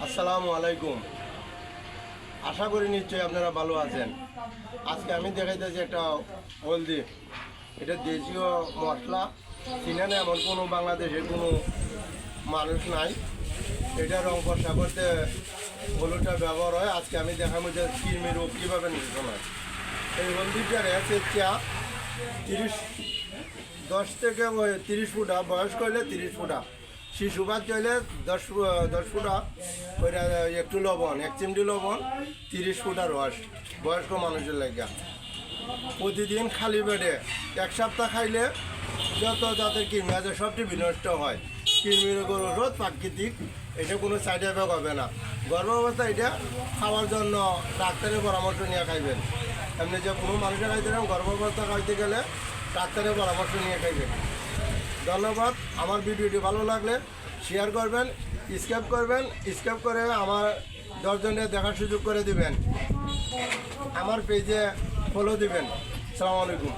আসসালামু আলাইকুম। আশা করি নিশ্চয়ই আপনারা ভালো আছেন। আজকে আমি দেখাইতেছি একটা হলদি। এটা দেশীয় মশলা, চিনেন এমন কোনো বাংলাদেশের কোনো মানুষ নাই। এটা রং ফর্সা করতে হলুদটা ব্যবহার হয়। আজকে আমি দেখাবো যে কৃমি রোগ কীভাবে নিয়ন্ত্রণ হয়। এই হলদিটার চা 10 থেকে 30 ফুটা, বয়স্ক হলে 30 ফুটা, শিশু বাচ্চা হলে 10 ফুটা, ওইটা একটু লবণ, 1 চিমটি লবণ, 30 ফুটা রস বয়স্ক মানুষের লেগা। প্রতিদিন খালি পেটে 1 সপ্তাহ খাইলে যত যাদের কৃমি আছে সবটি বিনষ্ট হয়। কৃমির ওষুধ প্রাকৃতিক, এটা কোনো সাইড এফেক্ট হবে না। গর্ভাবস্থা এটা খাওয়ার জন্য ডাক্তারের পরামর্শ নিয়ে খাইবেন। এমনি যে কোনো মানুষের খাইতে না, গর্ভাবস্থা খাইতে গেলে ডাক্তারের পরামর্শ নিয়ে খাইবেন। ধন্যবাদ। আমার ভিডিওটি ভালো লাগলে শেয়ার করবেন, স্ক্যাপ করে আমার 10 জনের দেখার সুযোগ করে দিবেন। আমার পেজে ফলো দিবেন। আসসালামু আলাইকুম।